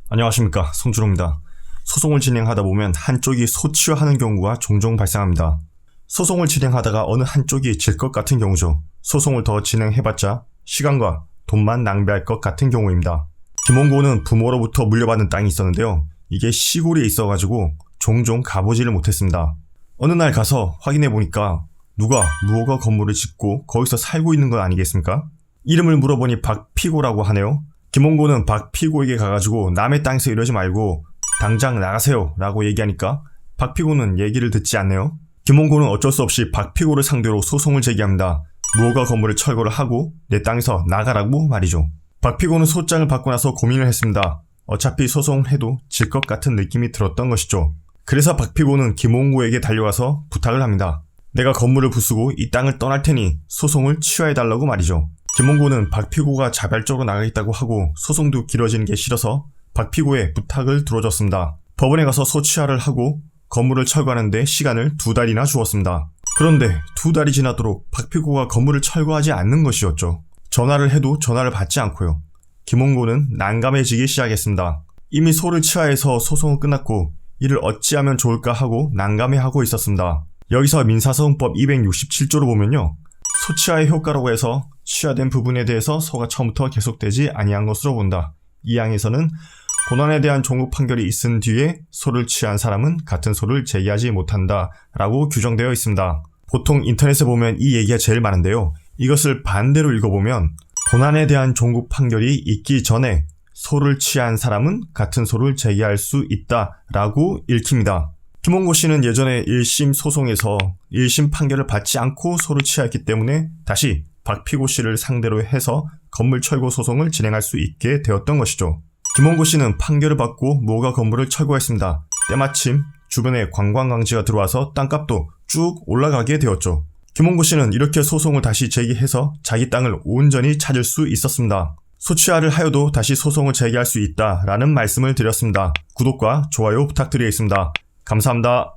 안녕하십니까, 송준호입니다. 소송을 진행하다 보면 한쪽이 소취하는 경우가 종종 발생합니다. 소송을 진행하다가 어느 한쪽이 질 것 같은 경우죠. 소송을 더 진행해봤자 시간과 돈만 낭비할 것 같은 경우입니다. 김원고는 부모로부터 물려받은 땅이 있었는데요. 이게 시골에 있어가지고 종종 가보지를 못했습니다. 어느 날 가서 확인해보니까 누가 무허가 건물을 짓고 거기서 살고 있는 건 아니겠습니까? 이름을 물어보니 박피고라고 하네요. 김원고는 박피고에게 가가지고 남의 땅에서 이러지 말고 당장 나가세요 라고 얘기하니까 박피고는 얘기를 듣지 않네요. 김원고는 어쩔 수 없이 박피고를 상대로 소송을 제기합니다. 무허가 건물을 철거를 하고 내 땅에서 나가라고 말이죠. 박피고는 소장을 받고 나서 고민을 했습니다. 어차피 소송을 해도 질 것 같은 느낌이 들었던 것이죠. 그래서 박피고는 김원고에게 달려가서 부탁을 합니다. 내가 건물을 부수고 이 땅을 떠날 테니 소송을 취하해달라고 말이죠. 김원고는 박피고가 자발적으로 나가겠다고 하고 소송도 길어지는 게 싫어서 박피고의 부탁을 들어줬습니다. 법원에 가서 소취하를 하고 건물을 철거하는데 시간을 2달이나 주었습니다. 그런데 2달이 지나도록 박피고가 건물을 철거하지 않는 것이었죠. 전화를 해도 전화를 받지 않고요. 김원고는 난감해지기 시작했습니다. 이미 소를 취하해서 소송은 끝났고 이를 어찌하면 좋을까 하고 난감해하고 있었습니다. 여기서 민사소송법 267조를 보면요. 소취하의 효과라고 해서 취하된 부분에 대해서 소가 처음부터 계속되지 아니한 것으로 본다. 이 항에서는 고난에 대한 종국 판결이 있은 뒤에 소를 취한 사람은 같은 소를 제기하지 못한다 라고 규정되어 있습니다. 보통 인터넷에 보면 이 얘기가 제일 많은데요. 이것을 반대로 읽어보면 고난에 대한 종국 판결이 있기 전에 소를 취한 사람은 같은 소를 제기할 수 있다 라고 읽힙니다. 김원고 씨는 예전에 1심 소송에서 1심 판결을 받지 않고 소를 취하였기 때문에 다시 박피고 씨를 상대로 해서 건물 철거 소송을 진행할 수 있게 되었던 것이죠. 김원고 씨는 판결을 받고 무허가 건물을 철거했습니다. 때마침 주변에 관광광지가 들어와서 땅값도 쭉 올라가게 되었죠. 김원고 씨는 이렇게 소송을 다시 제기해서 자기 땅을 온전히 찾을 수 있었습니다. 소취하를 하여도 다시 소송을 제기할 수 있다라는 말씀을 드렸습니다. 구독과 좋아요 부탁드리겠습니다. 감사합니다.